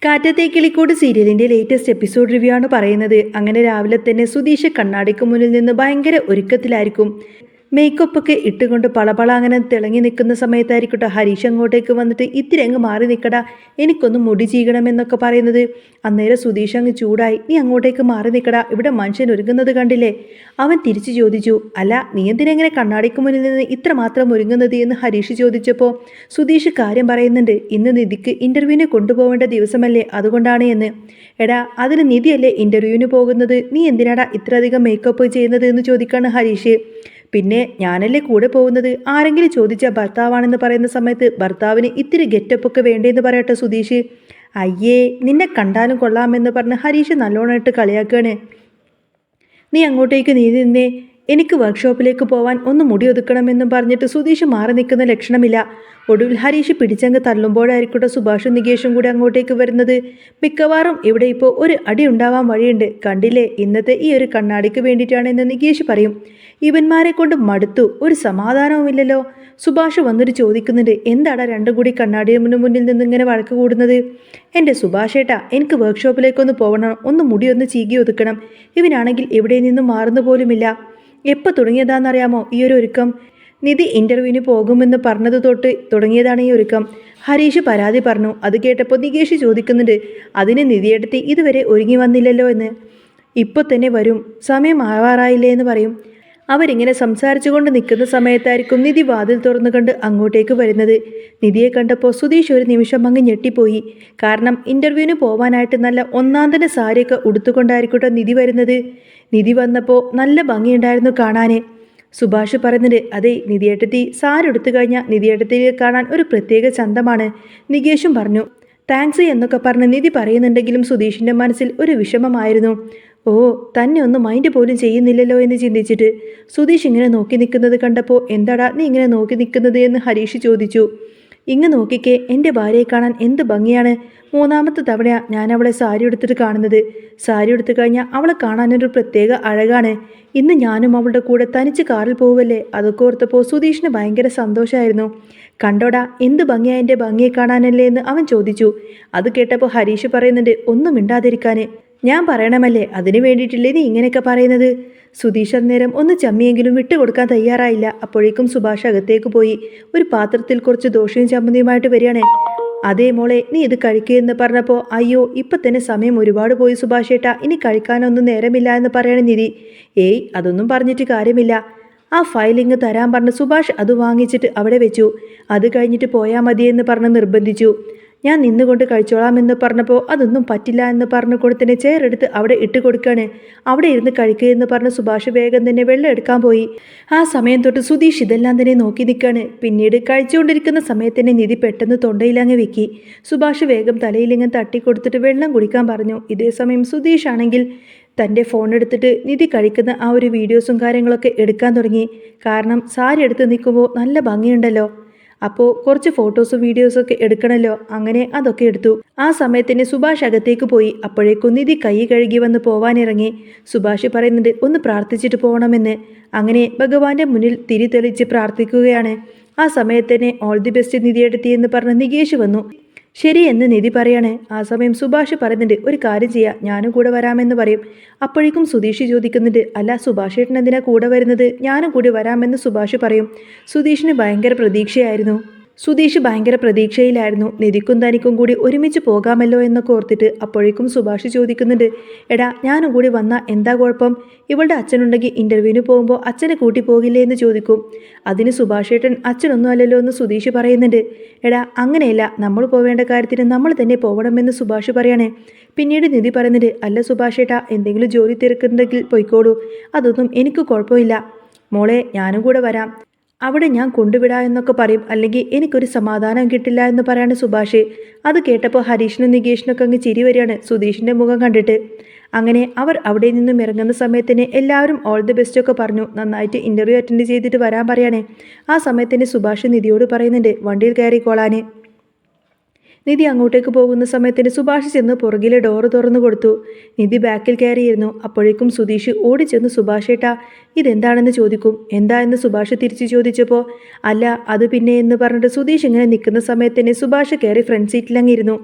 കാറ്റത്തെ കിളിക്കൂട് സീരിയലിന്റെ latest episode review ആണ് പറയുന്നത്. അങ്ങനെ രാവിലെ തന്നെ സുധീഷ് കണ്ണാടിക്ക് മുന്നിൽ നിന്ന് ഭയങ്കര ഒരുക്കത്തിലായിരിക്കും. മേക്കപ്പ് ഒക്കെ ഇട്ടുകൊണ്ട് പളപള അങ്ങനെ തിളങ്ങി നിൽക്കുന്ന സമയത്തായിരിക്കട്ടെ ഹരീഷ് അങ്ങോട്ടേക്ക് വന്നിട്ട് ഇത്തിരി അങ്ങ് മാറി നിൽക്കടാ, എനിക്കൊന്ന് മുടി ചീകണമെന്നൊക്കെ പറയുന്നത്. അന്നേരം സുധീഷ് അങ്ങ് ചൂടായി, നീ അങ്ങോട്ടേക്ക് മാറി നിൽക്കടാ, ഇവിടെ മനുഷ്യൻ ഒരുങ്ങുന്നത് കണ്ടില്ലേ? അവൻ തിരിച്ചു ചോദിച്ചു, അല്ല നീ എന്തിനെങ്ങനെ കണ്ണാടിക്ക് മുന്നിൽ നിന്ന് ഇത്രമാത്രം ഒരുങ്ങുന്നത് എന്ന് ഹരീഷ് ചോദിച്ചപ്പോൾ സുധീഷ് കാര്യം പറയുന്നുണ്ട്. ഇന്ന് നിധിക്ക് ഇൻ്റർവ്യൂവിന് കൊണ്ടുപോകേണ്ട ദിവസമല്ലേ, അതുകൊണ്ടാണ് എന്ന്. എടാ അതിന് നിധിയല്ലേ ഇൻ്റർവ്യൂവിന് പോകുന്നത്, നീ എന്തിനാടാ ഇത്രയധികം മേക്കപ്പ് ചെയ്യുന്നത് എന്ന് ചോദിക്കാണ് ഹരീഷ്. പിന്നെ ഞാനല്ലേ കൂടെ പോകുന്നത്, ആരെങ്കിലും ചോദിച്ചാൽ ഭർത്താവാണെന്ന് പറയുന്ന സമയത്ത് ഭർത്താവിന് ഇത്തിരി ഗെറ്റപ്പൊക്കെ വേണ്ടേന്ന് പറയട്ടെ സുധീഷ്. അയ്യേ നിന്നെ കണ്ടാലും കൊള്ളാമെന്ന് പറഞ്ഞ് ഹരീഷ് നല്ലോണമായിട്ട് കളിയാക്കുകയാണ്. നീ അങ്ങോട്ടേക്ക് നീ നിന്നേ, എനിക്ക് വർക്ക്ഷോപ്പിലേക്ക് പോവാൻ ഒന്ന് മുടി ഒതുക്കണമെന്നും പറഞ്ഞിട്ട് സുധീഷ് മാറി നിൽക്കുന്ന ലക്ഷണമില്ല. ഒടുവിൽ ഹരീഷ് പിടിച്ചങ്ങ് തള്ളുമ്പോഴായിരിക്കട്ടെ സുഭാഷും നികേഷും കൂടി അങ്ങോട്ടേക്ക് വരുന്നത്. മിക്കവാറും ഇവിടെ ഇപ്പോൾ ഒരു അടി ഉണ്ടാവാൻ വഴിയുണ്ട്, കണ്ടില്ലേ ഇന്നത്തെ ഈ ഒരു കണ്ണാടിക്ക് വേണ്ടിയിട്ടാണെന്ന് നികേഷ് പറയും. ഇവന്മാരെ കൊണ്ട് മടുത്തു, ഒരു സമാധാനവുമില്ലല്ലോ. സുഭാഷ് വന്നിട്ട് ചോദിക്കുന്നുണ്ട്, എന്താടാ രണ്ടും കൂടി കണ്ണാടിയുടെ മുന്നിൽ നിന്ന് ഇങ്ങനെ വഴക്ക് കൂടുന്നത്? എൻ്റെ സുഭാഷേട്ടാ, എനിക്ക് വർക്ക്ഷോപ്പിലേക്കൊന്ന് പോകണം, ഒന്ന് മുടി ഒന്ന് ചീകി ഒതുക്കണം. ഇവനാണെങ്കിൽ എവിടെ നിന്നും മാറുന്ന പോലുമില്ല. എപ്പോൾ തുടങ്ങിയതാണെന്നറിയാമോ ഈ ഒരു ഒരുക്കം? നിധി ഇൻ്റർവ്യൂവിന് പോകുമെന്ന് പറഞ്ഞത് തൊട്ട് തുടങ്ങിയതാണ് ഈ ഒരുക്കം. ഹരീഷ് പരാതി പറഞ്ഞു. അത് കേട്ടപ്പോൾ നികേഷ് ചോദിക്കുന്നുണ്ട്, അതിന് നിധിയെടുത്ത് ഇതുവരെ ഒരുങ്ങി വന്നില്ലല്ലോ എന്ന്. ഇപ്പോൾ തന്നെ വരും, സമയം ആവാറായില്ലേ എന്ന് പറയും. അവരിങ്ങനെ സംസാരിച്ചുകൊണ്ട് നിൽക്കുന്ന സമയത്തായിരിക്കും നിധി വാതിൽ തുറന്നു കണ്ട് അങ്ങോട്ടേക്ക് വരുന്നത്. നിധിയെ കണ്ടപ്പോൾ സുധീഷ് ഒരു നിമിഷം അങ്ങ് ഞെട്ടിപ്പോയി. കാരണം ഇൻ്റർവ്യൂവിന് പോവാനായിട്ട് നല്ല ഒന്നാന്തര സാരിയൊക്കെ ഉടുത്തുകൊണ്ടായിരിക്കട്ടെ നിധി വരുന്നത്. നിധി വന്നപ്പോൾ നല്ല ഭംഗിയുണ്ടായിരുന്നു കാണാൻ. സുഭാഷ് പറയുന്നുണ്ട്, അതെ നിധിയേട്ടത്തി സാരി എടുത്തു കഴിഞ്ഞാൽ നിധിയേട്ടത്തിയെ കാണാൻ ഒരു പ്രത്യേക ചന്തമാണ്. നികേഷും പറഞ്ഞു. താങ്ക്സ് എന്നൊക്കെ പറഞ്ഞ് നിധി പറയുന്നുണ്ടെങ്കിലും സുധീഷിൻ്റെ മനസ്സിൽ ഒരു വിഷമമായിരുന്നു. ഓ തന്നെ ഒന്നും മൈൻഡ് പോലും ചെയ്യുന്നില്ലല്ലോ എന്ന് ചിന്തിച്ചിട്ട് സുധീഷ് ഇങ്ങനെ നോക്കി നിൽക്കുന്നത് കണ്ടപ്പോൾ, എന്താടാ നീ ഇങ്ങനെ നോക്കി നിൽക്കുന്നത് എന്ന് ഹരീഷ് ചോദിച്ചു. ഇങ്ങ് നോക്കിക്കേ, എൻ്റെ ഭാര്യയെ കാണാൻ എന്ത് ഭംഗിയാണ്. മൂന്നാമത്തെ തവണയാണ് ഞാൻ അവളെ സാരി എടുത്തിട്ട് കാണുന്നത്. സാരി എടുത്തു കഴിഞ്ഞാൽ അവളെ കാണാനൊരു പ്രത്യേക അഴകാണ്. ഇന്ന് ഞാനും അവളുടെ കൂടെ തനിച്ച് കാറിൽ പോവല്ലേ, അതൊക്കെ ഓർത്തപ്പോൾ സുധീഷിന് ഭയങ്കര സന്തോഷമായിരുന്നു. കണ്ടോടാ എന്ത് ഭംഗിയാ എൻ്റെ ഭംഗിയെ കാണാനല്ലേ എന്ന് അവൻ ചോദിച്ചു. അത് കേട്ടപ്പോൾ ഹരീഷ് പറയുന്നുണ്ട്, ഒന്നും മിണ്ടാതിരിക്കാൻ. ഞാൻ പറയണമല്ലേ, അതിനു വേണ്ടിയിട്ടില്ലേ നീ ഇങ്ങനെയൊക്കെ പറയുന്നത്? സുധീഷ് അന്നേരം ഒന്ന് ചമ്മിയെങ്കിലും വിട്ടുകൊടുക്കാൻ തയ്യാറായില്ല. അപ്പോഴേക്കും സുഭാഷ് അകത്തേക്ക് പോയി ഒരു പാത്രത്തിൽ കുറച്ച് ദോശയും ചമ്മന്തിയുമായിട്ട് വരികയാണ്. അതേ മോളെ നീ ഇത് കഴിക്കുകയെന്ന് പറഞ്ഞപ്പോൾ, അയ്യോ ഇപ്പം തന്നെ സമയം ഒരുപാട് പോയി സുഭാഷേട്ടാ, ഇനി കഴിക്കാനൊന്നും നേരമില്ല എന്ന് പറയണ നിധി. ഏയ് അതൊന്നും പറഞ്ഞിട്ട് കാര്യമില്ല, ആ ഫയലിങ് തരാൻ പറഞ്ഞ് സുഭാഷ് അത് വാങ്ങിച്ചിട്ട് അവിടെ വെച്ചു. അത് കഴിഞ്ഞിട്ട് പോയാൽ മതിയെന്ന് പറഞ്ഞ് നിർബന്ധിച്ചു. ഞാൻ നിന്നുകൊണ്ട് കഴിച്ചോളാമെന്ന് പറഞ്ഞപ്പോൾ അതൊന്നും പറ്റില്ല എന്ന് പറഞ്ഞു കൊടുത്തന്നെ ചെയറെടുത്ത് അവിടെ ഇട്ട് കൊടുക്കുകയാണ്. അവിടെ ഇരുന്ന് കഴിക്കുകയെന്ന് പറഞ്ഞ് സുഭാഷ് വേഗം തന്നെ വെള്ളം എടുക്കാൻ പോയി. ആ സമയം തൊട്ട് സുധീഷ് ഇതെല്ലാം തന്നെ നോക്കി നിൽക്കുകയാണ്. പിന്നീട് കഴിച്ചുകൊണ്ടിരിക്കുന്ന സമയത്ത് തന്നെ നിധി പെട്ടെന്ന് തൊണ്ടയിലങ്ങ് വെക്കി. സുഭാഷ് വേഗം തലയിലിങ്ങനെ തട്ടിക്കൊടുത്തിട്ട് വെള്ളം കുടിക്കാൻ പറഞ്ഞു. ഇതേ സമയം സുധീഷ് ആണെങ്കിൽ തൻ്റെ ഫോൺ എടുത്തിട്ട് നിധി കഴിക്കുന്ന ആ ഒരു വീഡിയോസും കാര്യങ്ങളൊക്കെ എടുക്കാൻ തുടങ്ങി. കാരണം സാരി എടുത്ത് നിൽക്കുമ്പോൾ നല്ല ഭംഗിയുണ്ടല്ലോ, അപ്പോൾ കുറച്ച് ഫോട്ടോസും വീഡിയോസൊക്കെ എടുക്കണമല്ലോ. അങ്ങനെ അതൊക്കെ എടുത്തു. ആ സമയത്തിന് സുഭാഷ് അകത്തേക്ക് പോയി. അപ്പോഴേക്കും നിധി കൈ കഴുകി വന്ന് പോവാനിറങ്ങി. സുഭാഷ് പറയുന്നുണ്ട്, ഒന്ന് പ്രാർത്ഥിച്ചിട്ട് പോകണമെന്ന്. അങ്ങനെ ഭഗവാന്റെ മുന്നിൽ തിരി തെളിച്ച് പ്രാർത്ഥിക്കുകയാണ്. ആ സമയത്തന്നെ ഓൾ ദി ബെസ്റ്റ് നിധിയെടുത്തിയെന്ന് പറഞ്ഞ് നികേഷ് വന്നു. ശരി എന്ന് നിധി പറയാണ്. ആ സമയം സുഭാഷ് പറയുന്നുണ്ട്, ഒരു കാര്യം ചെയ്യാം, ഞാനും കൂടെ വരാമെന്ന് പറയും. അപ്പോഴേക്കും സുധീഷ് ചോദിക്കുന്നുണ്ട്, അല്ല സുഭാഷ് ഏട്ടൻ എന്തിനാ കൂടെ വരുന്നത്? ഞാനും കൂടി വരാമെന്ന് സുഭാഷ് പറയും. സുധീഷിന് ഭയങ്കര പ്രതീക്ഷയിലായിരുന്നു. നിധിക്കും തനിക്കും കൂടി ഒരുമിച്ച് പോകാമല്ലോ എന്നൊക്കെ ഓർത്തിട്ട്. അപ്പോഴേക്കും സുഭാഷ് ചോദിക്കുന്നുണ്ട്, എടാ ഞാനും കൂടി വന്നാൽ എന്താ കുഴപ്പം? ഇവളുടെ അച്ഛനുണ്ടെങ്കിൽ ഇൻ്റർവ്യൂവിന് പോകുമ്പോൾ അച്ഛനെ കൂട്ടി പോകില്ലേ എന്ന് ചോദിക്കും. അതിന് സുഭാഷ് ഏട്ടൻ അച്ഛനൊന്നും അല്ലല്ലോ എന്ന് സുധീഷ് പറയുന്നുണ്ട്. എടാ അങ്ങനെയല്ല, നമ്മൾ പോവേണ്ട കാര്യത്തിന് നമ്മൾ തന്നെ പോകണമെന്ന് സുഭാഷ് പറയണേ. പിന്നീട് നിധി പറയുന്നുണ്ട്, അല്ല സുഭാഷ് ഏട്ടാ എന്തെങ്കിലും ജോലി തിരക്കുണ്ടെങ്കിൽ പോയിക്കോളൂ, അതൊന്നും എനിക്ക് കുഴപ്പമില്ല. മോളെ ഞാനും കൂടെ വരാം, അവിടെ ഞാൻ കൊണ്ടുവിടാം എന്നൊക്കെ പറയും, അല്ലെങ്കിൽ എനിക്കൊരു സമാധാനം കിട്ടില്ല എന്ന് പറയാണ് സുഭാഷ്. അത് കേട്ടപ്പോൾ ഹരീഷിനും നികേഷിനൊക്കെ അങ്ങ് ചിരി വരികയാണ് സുധീഷിൻ്റെ മുഖം കണ്ടിട്ട്. അങ്ങനെ അവർ അവിടെ നിന്നും ഇറങ്ങുന്ന സമയത്തിന് എല്ലാവരും ഓൾ ദി ബെസ്റ്റ് ഒക്കെ പറഞ്ഞു. നന്നായിട്ട് ഇൻ്റർവ്യൂ അറ്റൻഡ് ചെയ്തിട്ട് വരാൻ പറയണേ. ആ സമയത്തിന് സുഭാഷ് നിധിയോട് പറയുന്നുണ്ട് വണ്ടിയിൽ കയറിക്കോളാൻ. നിധി അങ്ങോട്ടേക്ക് പോകുന്ന സമയത്തിന് സുഭാഷ് ചെന്ന് പുറകിലെ ഡോറ് തുറന്നു കൊടുത്തു. നിധി ബാക്കിൽ കയറിയിരുന്നു. അപ്പോഴേക്കും സുധീഷ് ഓടിച്ചെന്ന് സുഭാഷേട്ടാ ഇതെന്താണെന്ന് ചോദിക്കും. എന്താ എന്ന് സുഭാഷ് തിരിച്ചു ചോദിച്ചപ്പോൾ അല്ല അത് പിന്നെ എന്ന് പറഞ്ഞിട്ട് സുധീഷ് ഇങ്ങനെ നിൽക്കുന്ന സമയത്തന്നെ സുഭാഷ് കയറി ഫ്രണ്ട് സീറ്റിലങ്ങിരുന്നു.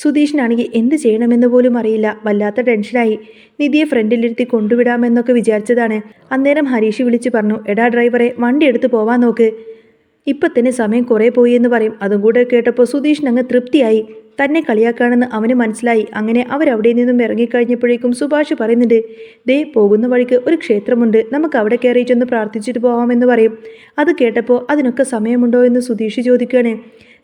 സുധീഷിനാണെങ്കിൽ എന്ത് ചെയ്യണമെന്ന് പോലും അറിയില്ല. വല്ലാത്ത ടെൻഷനായി. നിധിയെ ഫ്രണ്ടിലിരുത്തി കൊണ്ടുവിടാമെന്നൊക്കെ വിചാരിച്ചതാണ്. അന്നേരം ഹരീഷ് വിളിച്ച് പറഞ്ഞു, എടാ ഡ്രൈവറെ വണ്ടി എടുത്ത് പോവാൻ നോക്ക്, ഇപ്പം തന്നെ സമയം കുറേ പോയി എന്ന് പറയും. അതും കൂടെ കേട്ടപ്പോൾ സുധീഷിന് അങ്ങ് തൃപ്തിയായി. തന്നെ കളിയാക്കാണെന്ന് അവന് മനസ്സിലായി. അങ്ങനെ അവരവിടെ നിന്നും ഇറങ്ങിക്കഴിഞ്ഞപ്പോഴേക്കും സുഭാഷ് പറയുന്നുണ്ട്, ദേ പോകുന്ന വഴിക്ക് ഒരു ക്ഷേത്രമുണ്ട്, നമുക്ക് അവിടെ കയറിയിട്ടൊന്ന് പ്രാർത്ഥിച്ചിട്ട് പോകാമെന്ന് പറയും. അത് കേട്ടപ്പോൾ അതിനൊക്കെ സമയമുണ്ടോ എന്ന് സുധീഷ് ചോദിക്കുകയാണ്.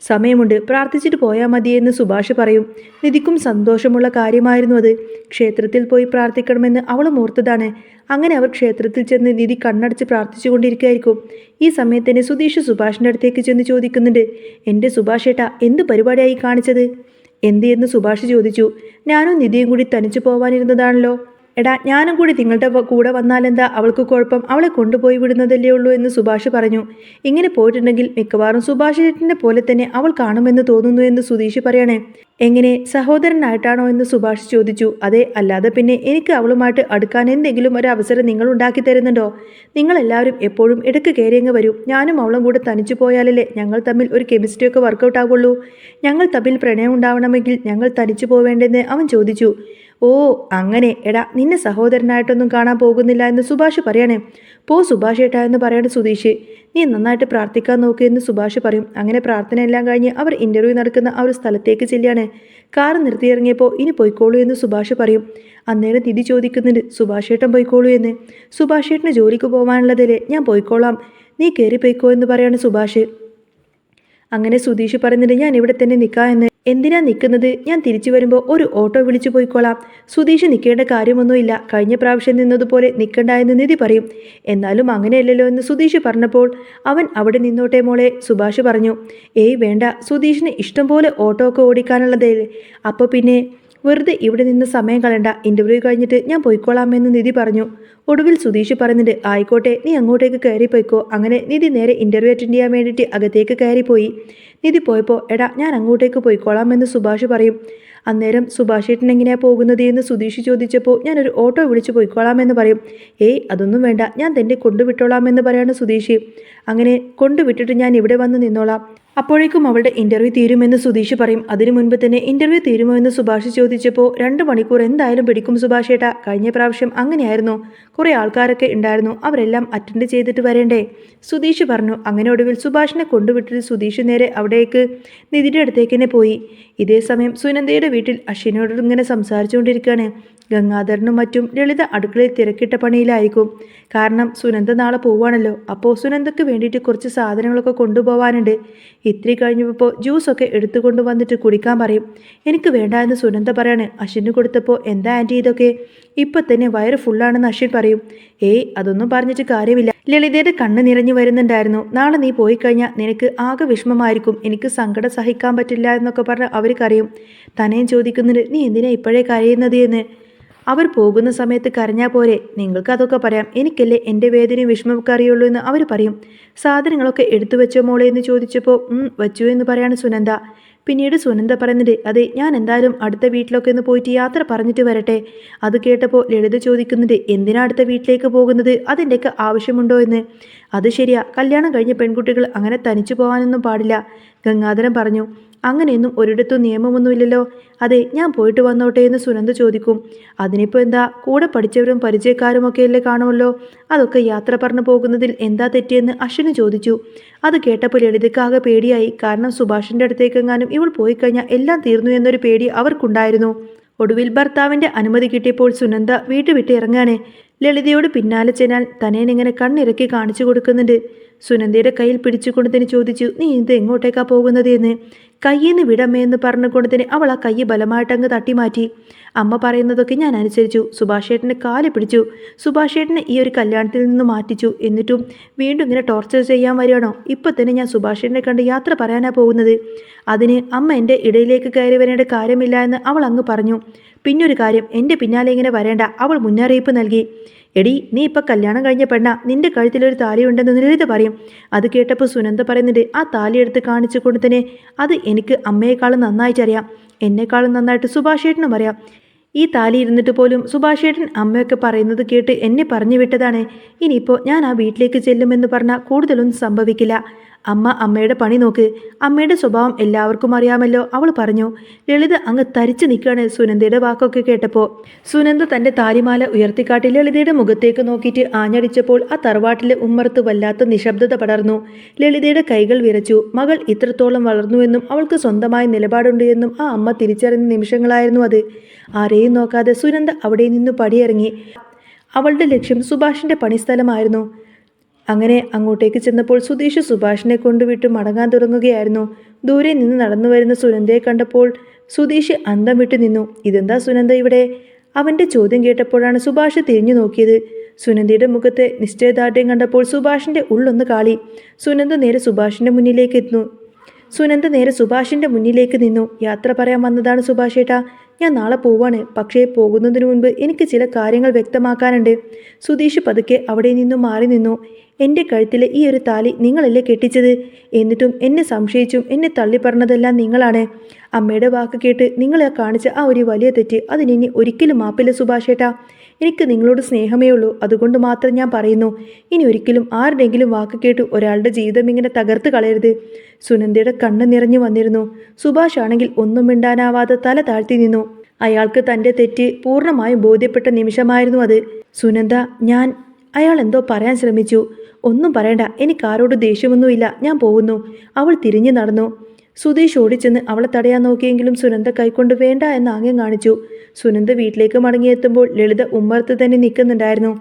സമയമുണ്ട്, പ്രാർത്ഥിച്ചിട്ട് പോയാൽ മതിയെന്ന് സുഭാഷ് പറയും. നിധിക്കും സന്തോഷമുള്ള കാര്യമായിരുന്നു അത്. ക്ഷേത്രത്തിൽ പോയി പ്രാർത്ഥിക്കണമെന്ന് അവളും ഓർത്തതാണ്. അങ്ങനെ അവർ ക്ഷേത്രത്തിൽ ചെന്ന് നിധി കണ്ണടച്ച് പ്രാർത്ഥിച്ചു കൊണ്ടിരിക്കുകയായിരിക്കും. ഈ സമയത്തന്നെ സുധീഷ് സുഭാഷിൻ്റെ അടുത്തേക്ക് ചെന്ന് ചോദിക്കുന്നുണ്ട്, എൻ്റെ സുഭാഷേട്ടാ എന്ത് പരിപാടിയായി കാണിച്ചത്? എന്ത് എന്ന് സുഭാഷ് ചോദിച്ചു. ഞാനും നിധിയും കൂടി തനിച്ചു പോവാനിരുന്നതാണല്ലോ. എടാ ഞാനും കൂടി നിങ്ങളുടെ കൂടെ വന്നാലെന്താ, അവൾക്ക് കുഴപ്പം, അവളെ കൊണ്ടുപോയി വിടുന്നതല്ലേ ഉള്ളൂ എന്ന് സുഭാഷ് പറഞ്ഞു. ഇങ്ങനെ പോയിട്ടുണ്ടെങ്കിൽ മിക്കവാറും സുഭാഷിനെ പോലെ തന്നെ അവൾ കാണുമെന്ന് തോന്നുന്നു എന്ന് സുധീഷ് പറയണേ. എങ്ങനെ, സഹോദരനായിട്ടാണോ എന്ന് സുഭാഷ് ചോദിച്ചു. അതെ, അല്ലാതെ പിന്നെ എനിക്ക് അവളുമായിട്ട് അടുക്കാൻ എന്തെങ്കിലും ഒരു അവസരം നിങ്ങൾ ഉണ്ടാക്കി തരുന്നുണ്ടോ? നിങ്ങളെല്ലാവരും എപ്പോഴും ഇടയ്ക്ക് കയറിയങ്ങ് വരും. ഞാനും അവളും കൂടെ തനിച്ചു പോയാലല്ലേ ഞങ്ങൾ തമ്മിൽ ഒരു കെമിസ്ട്രിയൊക്കെ വർക്കൗട്ട് ആവുള്ളൂ. ഞങ്ങൾ തമ്മിൽ പ്രണയം ഉണ്ടാവണമെങ്കിൽ ഞങ്ങൾ തനിച്ചു പോവേണ്ടെന്ന് അവൻ ചോദിച്ചു. ഓ അങ്ങനെ, എടാ നിന്നെ സഹോദരനായിട്ടൊന്നും കാണാൻ പോകുന്നില്ല എന്ന് സുഭാഷ് പറയണേ. പോ സുഭാഷ് ഏട്ടാ എന്ന് പറയാണ് സുധീഷ്. നീ നന്നായിട്ട് പ്രാർത്ഥിക്കാൻ നോക്കിയെന്ന് സുഭാഷ് പറയും. അങ്ങനെ പ്രാർത്ഥന എല്ലാം കഴിഞ്ഞ് അവർ ഇൻ്റർവ്യൂ നടക്കുന്ന ആ ഒരു സ്ഥലത്തേക്ക് ചെല്ലുകയാണ്. കാർ നിർത്തിയിറങ്ങിയപ്പോൾ ഇനി പോയിക്കോളൂ എന്ന് സുഭാഷ് പറയും. അന്നേരം നിധി ചോദിക്കുന്നുണ്ട്, സുഭാഷ് ഏട്ടൻ പോയിക്കോളൂ എന്ന്. സുഭാഷ് ഏട്ടന് ജോലിക്ക് പോകാനുള്ളതല്ലേ, ഞാൻ പോയിക്കോളാം, നീ കയറി പോയിക്കോ എന്ന് പറയാണ് സുഭാഷ്. അങ്ങനെ സുധീഷ് പറയുന്നുണ്ട്, ഞാൻ ഇവിടെ തന്നെ നിൽക്കാം എന്ന്. എന്തിനാ നിൽക്കുന്നത്, ഞാൻ തിരിച്ചു വരുമ്പോൾ ഒരു ഓട്ടോ വിളിച്ചു പോയിക്കോളാം. സുധീഷ് നിൽക്കേണ്ട കാര്യമൊന്നുമില്ല, കഴിഞ്ഞ പ്രാവശ്യം നിന്നതുപോലെ നിൽക്കണ്ട എന്ന് നിധി പറയും. എന്നാലും അങ്ങനെയല്ലല്ലോ എന്ന് സുധീഷ് പറഞ്ഞപ്പോൾ അവൻ അവിടെ നിന്നോട്ടെ മോളെ, സുഭാഷ് പറഞ്ഞു. ഏയ് വേണ്ട, സുധീഷിന് ഇഷ്ടം പോലെ ഓട്ടോ ഒക്കെ ഓടിക്കാനുള്ളതേ, അപ്പോൾ പിന്നെ വെറുതെ ഇവിടെ നിന്ന് സമയം കളയണ്ട, ഇൻ്റർവ്യൂ കഴിഞ്ഞിട്ട് ഞാൻ പോയിക്കോളാമെന്ന് നിധി പറഞ്ഞു. ഒടുവിൽ സുധീഷ് പറയുന്നുണ്ട്, ആയിക്കോട്ടെ നീ അങ്ങോട്ടേക്ക് കയറിപ്പോയിക്കോ. അങ്ങനെ നിധി നേരെ ഇൻ്റർവ്യൂ അറ്റൻഡ് ചെയ്യാൻ വേണ്ടിയിട്ട് അകത്തേക്ക് കയറിപ്പോയി. നിധി പോയപ്പോൾ എടാ ഞാൻ അങ്ങോട്ടേക്ക് പോയിക്കോളാം എന്ന് സുഭാഷ് പറയും. അന്നേരം സുഭാഷ് ഏട്ടൻ എങ്ങനെയാണ് പോകുന്നത് എന്ന് സുധീഷ് ചോദിച്ചപ്പോൾ ഞാനൊരു ഓട്ടോ വിളിച്ച് പോയിക്കോളാമെന്ന് പറയും. ഏയ് അതൊന്നും വേണ്ട, ഞാൻ തന്നെ കൊണ്ടുവിട്ടോളാമെന്ന് പറയാണ് സുധീഷ്. അങ്ങനെ കൊണ്ടുവിട്ടിട്ട് ഞാൻ ഇവിടെ വന്ന് നിന്നോളാം, അപ്പോഴേക്കും അവളുടെ ഇൻ്റർവ്യൂ തീരുമെന്ന് സുധീഷ് പറയും. അതിനു മുൻപ് തന്നെ ഇൻ്റർവ്യൂ തീരുമോ എന്ന് സുഭാഷ് ചോദിച്ചപ്പോൾ 2 മണിക്കൂർ എന്തായാലും പിടിക്കും സുഭാഷ് ഏട്ടാ, കഴിഞ്ഞ പ്രാവശ്യം അങ്ങനെയായിരുന്നു, കുറേ ആൾക്കാരൊക്കെ ഉണ്ടായിരുന്നു, അവരെല്ലാം അറ്റൻഡ് ചെയ്തിട്ട് വരേണ്ടേ, സുധീഷ് പറഞ്ഞു. അങ്ങനെ ഒടുവിൽ സുഭാഷിനെ കൊണ്ടുവിട്ടിട്ട് സുധീഷ് നേരെ അവിടേക്ക് നിധിയുടെ അടുത്തേക്ക് തന്നെ പോയി. ഇതേ സമയം സുനന്ദയുടെ വീട്ടിൽ അശ്വിനോട് ഇങ്ങനെ സംസാരിച്ചുകൊണ്ടിരിക്കുകയാണ്. ഗംഗാധരനും മറ്റും ലളിത അടുക്കളയിൽ തിരക്കിട്ട പണിയിലായിരിക്കും. കാരണം സുനന്ദ നാളെ പോവുകയാണല്ലോ. അപ്പോൾ സുനന്ദക്ക് വേണ്ടിയിട്ട് കുറച്ച് സാധനങ്ങളൊക്കെ കൊണ്ടുപോകാനുണ്ട്. ഇത്തിരി കഴിഞ്ഞപ്പോൾ ജ്യൂസൊക്കെ എടുത്തുകൊണ്ട് വന്നിട്ട് കുടിക്കാൻ പറയും. എനിക്ക് വേണ്ട എന്ന് സുനന്ദ പറയാണ്. അശ്വിന് കൊടുത്തപ്പോൾ എന്താ ആൻറ്റി ഇതൊക്കെ, ഇപ്പം തന്നെ വയറ് ഫുള്ളാണെന്ന് അശ്വിൻ പറയും. ഏയ് അതൊന്നും പറഞ്ഞിട്ട് കാര്യമില്ല. ലളിതയുടെ കണ്ണ് നിറഞ്ഞു വരുന്നുണ്ടായിരുന്നു. നാളെ നീ പോയി കഴിഞ്ഞാൽ നിനക്ക് ആകെ വിഷമമായിരിക്കും, എനിക്ക് സങ്കടം സഹിക്കാൻ പറ്റില്ല എന്നൊക്കെ പറഞ്ഞ് അവർ കരയും. തനയും ചോദിക്കുന്നുണ്ട്, നീ എന്തിനാ ഇപ്പോഴേ കരയുന്നത് എന്ന്. അവർ പോകുന്ന സമയത്ത് കരഞ്ഞാൽ പോരെ, നിങ്ങൾക്ക് അതൊക്കെ പറയാം, എനിക്കല്ലേ എൻ്റെ വേദനയും വിഷമമൊക്കെ അറിയുള്ളൂ എന്ന് അവർ പറയും. സാധനങ്ങളൊക്കെ എടുത്തു വെച്ചോ മോളെ എന്ന് ചോദിച്ചപ്പോൾ വച്ചു എന്ന് പറയാണ് സുനന്ദ. പിന്നീട് സുനന്ദ പറയുന്നുണ്ട്, അതെ ഞാൻ എന്തായാലും അടുത്ത വീട്ടിലൊക്കെ ഒന്ന് പോയിട്ട് യാത്ര പറഞ്ഞിട്ട് വരട്ടെ. അത് കേട്ടപ്പോൾ ലളിത ചോദിക്കുന്നുണ്ട്, എന്തിനാ അടുത്ത വീട്ടിലേക്ക് പോകുന്നത്, അതിൻ്റെയൊക്കെ ആവശ്യമുണ്ടോ എന്ന്. അത് ശരിയാ, കല്യാണം കഴിഞ്ഞ പെൺകുട്ടികൾ അങ്ങനെ തനിച്ചു പോകാനൊന്നും പാടില്ല, ഗംഗാധരൻ പറഞ്ഞു. അങ്ങനെയൊന്നും ഒരിടത്തും നിയമമൊന്നുമില്ലല്ലോ. അതെ ഞാൻ പോയിട്ട് വന്നോട്ടെ എന്ന് സുനന്ദ ചോദിക്കും. അതിനിപ്പോൾ എന്താ, കൂടെ പഠിച്ചവരും പരിചയക്കാരുമൊക്കെയല്ലേ കാണുമല്ലോ, അതൊക്കെ യാത്ര പറഞ്ഞു പോകുന്നതിൽ എന്താ തെറ്റിയെന്ന് അശ്വിന് ചോദിച്ചു. അത് കേട്ടപ്പോൾ ലളിതയ്ക്കാകെ പേടിയായി. കാരണം സുഭാഷിൻ്റെ അടുത്തേക്കെങ്ങാനും ഇവൾ പോയി കഴിഞ്ഞാൽ എല്ലാം തീർന്നു എന്നൊരു പേടി അവർക്കുണ്ടായിരുന്നു. ഒടുവിൽ ഭർത്താവിൻ്റെ അനുമതി കിട്ടിയപ്പോൾ സുനന്ദ വീട്ടു വിട്ട് ഇറങ്ങാണ്. ലളിതയോട് പിന്നാലെ ചെന്നാൽ തനേനിങ്ങനെ കണ്ണിറക്കി കാണിച്ചു കൊടുക്കുന്നുണ്ട്. സുനന്ദയുടെ കയ്യിൽ പിടിച്ചുകൊണ്ട് തന്നെ ചോദിച്ചു, നീ ഇത് എങ്ങോട്ടേക്കാ പോകുന്നത് എന്ന്. കയ്യിൽ നിന്ന് വിടമ്മേ എന്ന് പറഞ്ഞുകൊണ്ട് തന്നെ അവൾ ആ കൈ ബലമായിട്ടങ്ങ് തട്ടിമാറ്റി. അമ്മ പറയുന്നതൊക്കെ ഞാൻ അനുസരിച്ചു. സുഭാഷേട്ടൻ്റെ കാല് പിടിച്ചു. സുഭാഷേട്ടനെ ഈ ഒരു കല്യാണത്തിൽ നിന്ന് മാറ്റിച്ചു. എന്നിട്ടും വീണ്ടും ഇങ്ങനെ ടോർച്ചർ ചെയ്യാൻ വരികയാണോ? ഇപ്പം തന്നെ ഞാൻ സുഭാഷേട്ടനെ കണ്ട് യാത്ര പറയാനാണ് പോകുന്നത്. അതിന് അമ്മ എൻ്റെ ഇടയിലേക്ക് കയറി വരേണ്ട കാര്യമില്ല എന്ന് അവൾ അങ്ങ് പറഞ്ഞു. പിന്നൊരു കാര്യം, എൻ്റെ പിന്നാലെ ഇങ്ങനെ വരേണ്ട, അവൾ മുന്നറിയിപ്പ് നൽകി. എടി, നീ ഇപ്പം കല്യാണം കഴിഞ്ഞ പെണ്ണ, നിന്റെ കഴുത്തിലൊരു താലിയുണ്ടെന്ന് ലളിത പറയും. അത് കേട്ടപ്പോൾ സുനന്ദ പറയുന്നുണ്ട്, ആ താലി എടുത്ത് കാണിച്ചു കൊണ്ട് തന്നെ, അത് എനിക്ക് അമ്മയെക്കാളും നന്നായിട്ടറിയാം, എന്നെക്കാളും നന്നായിട്ട് സുഭാഷേട്ടനും അറിയാം. ഈ താലി ഇരുന്നിട്ട് പോലും സുഭാഷേട്ടൻ അമ്മയൊക്കെ പറയുന്നത് കേട്ട് എന്നെ പറഞ്ഞു വിട്ടതാണ്. ഇനിയിപ്പോൾ ഞാൻ ആ വീട്ടിലേക്ക് ചെല്ലുമെന്ന് പറഞ്ഞാൽ കൂടുതലൊന്നും സംഭവിക്കില്ല. അമ്മയുടെ പണി നോക്ക്. അമ്മയുടെ സ്വഭാവം എല്ലാവർക്കും അറിയാമല്ലോ, അവൾ പറഞ്ഞു. ലളിത അങ്ങ് തരിച്ചു നിൽക്കുകയാണ് സുനന്ദയുടെ വാക്കൊക്കെ കേട്ടപ്പോൾ. സുനന്ദ തൻ്റെ താലിമാല ഉയർത്തിക്കാട്ടി ലളിതയുടെ മുഖത്തേക്ക് നോക്കിയിട്ട് ആഞ്ഞടിച്ചപ്പോൾ ആ തറവാട്ടിലെ ഉമ്മറത്ത് വല്ലാത്ത നിശബ്ദത പടർന്നു. ലളിതയുടെ കൈകൾ വിറച്ചു. മകൾ ഇത്രത്തോളം വളർന്നുവെന്നും അവൾക്ക് സ്വന്തമായ നിലപാടുണ്ട് എന്നും ആ അമ്മ തിരിച്ചറിഞ്ഞ നിമിഷങ്ങളായിരുന്നു അത്. ആരെയും നോക്കാതെ സുനന്ദ അവിടെ നിന്ന് പടിയിറങ്ങി. അവളുടെ ലക്ഷ്യം സുഭാഷിൻ്റെ പണിസ്ഥലമായിരുന്നു. അങ്ങനെ അങ്ങോട്ടേക്ക് ചെന്നപ്പോൾ സുധീഷ് സുഭാഷിനെ കൊണ്ടുവിട്ട് മടങ്ങാൻ തുടങ്ങുകയായിരുന്നു. ദൂരെ നിന്ന് നടന്നു വരുന്ന സുനന്ദയെ കണ്ടപ്പോൾ സുധീഷ് അന്തം വിട്ടു നിന്നു. ഇതെന്താ സുനന്ദ ഇവിടെ? അവൻ്റെ ചോദ്യം കേട്ടപ്പോഴാണ് സുഭാഷ് തിരിഞ്ഞു നോക്കിയത്. സുനന്ദയുടെ മുഖത്തെ നിശ്ചയദാർഢ്യം കണ്ടപ്പോൾ സുഭാഷിൻ്റെ ഉള്ളൊന്ന് കാളി. സുനന്ദ നേരെ സുഭാഷിൻ്റെ മുന്നിലേക്ക് നിന്നു. യാത്ര പറയാൻ വന്നതാണ് സുഭാഷേട്ടാ, ഞാൻ നാളെ പോവാണ്. പക്ഷേ പോകുന്നതിന് മുൻപ് എനിക്ക് ചില കാര്യങ്ങൾ വ്യക്തമാക്കാനുണ്ട്. സുധീഷ് പതുക്കെ അവിടെ നിന്നും മാറി നിന്നു. എൻ്റെ കഴുത്തിലെ ഈ ഒരു താലി നിങ്ങളല്ലേ കെട്ടിച്ചത്? എന്നിട്ടും എന്നെ സംശയിച്ചും എന്നെ തള്ളിപ്പറഞ്ഞതെല്ലാം നിങ്ങളാണ്. അമ്മയുടെ വാക്ക് കേട്ട് നിങ്ങളെ കാണിച്ച ആ ഒരു വലിയ തെറ്റ്, അതിനി ഒരിക്കലും മാപ്പില്ല സുഭാഷേട്ടാ. എനിക്ക് നിങ്ങളോട് സ്നേഹമേ ഉള്ളൂ, അതുകൊണ്ട് മാത്രം ഞാൻ പറയുന്നു. ഇനി ഒരിക്കലും ആരുടെങ്കിലും വാക്ക് കേട്ട് ഒരാളുടെ ജീവിതം ഇങ്ങനെ തകർത്ത് കളയരുത്. സുനന്ദയുടെ കണ്ണ് നിറഞ്ഞു വന്നിരുന്നു. സുഭാഷ് ആണെങ്കിൽ ഒന്നും മിണ്ടാനാവാതെ തല താഴ്ത്തി നിന്നു. അയാൾക്ക് തൻ്റെ തെറ്റ് പൂർണ്ണമായും ബോധ്യപ്പെട്ട നിമിഷമായിരുന്നു അത്. സുനന്ദ, അയാൾ എന്തോ പറയാൻ ശ്രമിച്ചു. ഒന്നും പറയണ്ട, എനിക്കാരോട് ദേഷ്യമൊന്നുമില്ല, ഞാൻ പോകുന്നു. അവൾ തിരിഞ്ഞു നടന്നു. സുധീഷ് ഓടിച്ചെന്ന് അവളെ തടയാൻ നോക്കിയെങ്കിലും സുനന്ദ കൈക്കൊണ്ട് വേണ്ട എന്ന് ആംഗ്യം കാണിച്ചു. സുനന്ദ വീട്ടിലേക്ക് മടങ്ങിയെത്തുമ്പോൾ ലളിത ഉമ്മറത്ത് തന്നെ നിൽക്കുന്നുണ്ടായിരുന്നു.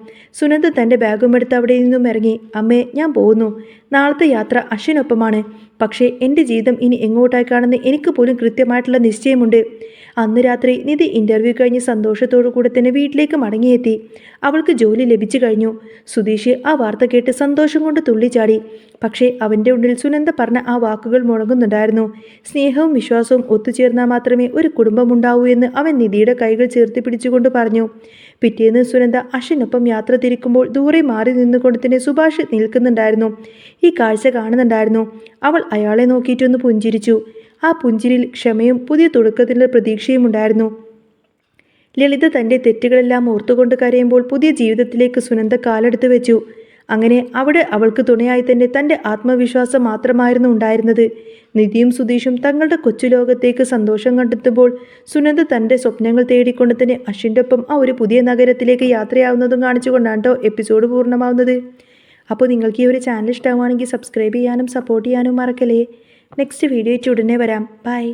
സുനന്ദ തൻ്റെ ബാഗും എടുത്ത് അവിടെ നിന്നും ഇറങ്ങി. അമ്മേ, ഞാൻ പോകുന്നു. നാളത്തെ യാത്ര അശ്വിനൊപ്പമാണ്. പക്ഷേ എൻ്റെ ജീവിതം ഇനി എങ്ങോട്ടേക്കാണെന്ന് എനിക്ക് പോലും കൃത്യമായിട്ടുള്ള നിശ്ചയമുണ്ട്. അന്ന് രാത്രി നിധി ഇൻ്റർവ്യൂ കഴിഞ്ഞ് സന്തോഷത്തോടു കൂടെ തന്നെ വീട്ടിലേക്ക് മടങ്ങിയെത്തി. അവൾക്ക് ജോലി ലഭിച്ചു കഴിഞ്ഞു. സുധീഷ് ആ വാർത്ത കേട്ട് സന്തോഷം കൊണ്ട് തുള്ളിച്ചാടി. പക്ഷേ അവൻ്റെ ഉള്ളിൽ സുനന്ദ പറഞ്ഞ ആ വാക്കുകൾ മുഴങ്ങുന്നുണ്ടായിരുന്നു. സ്നേഹവും വിശ്വാസവും ഒത്തുചേർന്നാൽ മാത്രമേ ഒരു കുടുംബമുണ്ടാവൂ എന്ന് അവൻ നിധിയുടെ കൈകൾ ചേർത്ത് പിടിച്ചുകൊണ്ട് പറഞ്ഞു. പിറ്റേന്ന് സുനന്ദ അശ്വിനൊപ്പം യാത്ര തിരിക്കുമ്പോൾ ദൂരെ മാറി നിന്നുകൊണ്ട് തന്നെ സുഭാഷ് നിൽക്കുന്നുണ്ടായിരുന്നു. ഈ കാഴ്ച കാണുന്നുണ്ടായിരുന്നു. അവൾ അയാളെ നോക്കിയിട്ടൊന്ന് പുഞ്ചിരിച്ചു. ആ പുഞ്ചിരിയിൽ ക്ഷമയും പുതിയ തുടക്കത്തിൻ്റെ പ്രതീക്ഷയും ഉണ്ടായിരുന്നു. ലളിത തൻ്റെ തെറ്റുകളെല്ലാം ഓർത്തുകൊണ്ട് കരയുമ്പോൾ പുതിയ ജീവിതത്തിലേക്ക് സുനന്ദ കാലെടുത്ത് വെച്ചു. അങ്ങനെ അവിടെ അവൾക്ക് തുണയായി തന്നെ തൻ്റെ ആത്മവിശ്വാസം മാത്രമായിരുന്നു ഉണ്ടായിരുന്നത്. നിധിയും സുധീഷും തങ്ങളുടെ കൊച്ചു ലോകത്തേക്ക് സന്തോഷം കണ്ടെത്തുമ്പോൾ സുനന്ദ തൻ്റെ സ്വപ്നങ്ങൾ തേടിക്കൊണ്ട് തന്നെ അശ്വിൻ്റെ ഒപ്പം ആ ഒരു പുതിയ നഗരത്തിലേക്ക് യാത്രയാവുന്നതും കാണിച്ചുകൊണ്ടാണ് കേട്ടോ എപ്പിസോഡ് പൂർണ്ണമാവുന്നത്. അപ്പോൾ നിങ്ങൾക്ക് ഈ ഒരു ചാനൽ ഇഷ്ടമാണെങ്കിൽ സബ്സ്ക്രൈബ് ചെയ്യാനും സപ്പോർട്ട് ചെയ്യാനും മറക്കല്ലേ. നെക്സ്റ്റ് വീഡിയോ ഉടനെ വരാം. ബൈ.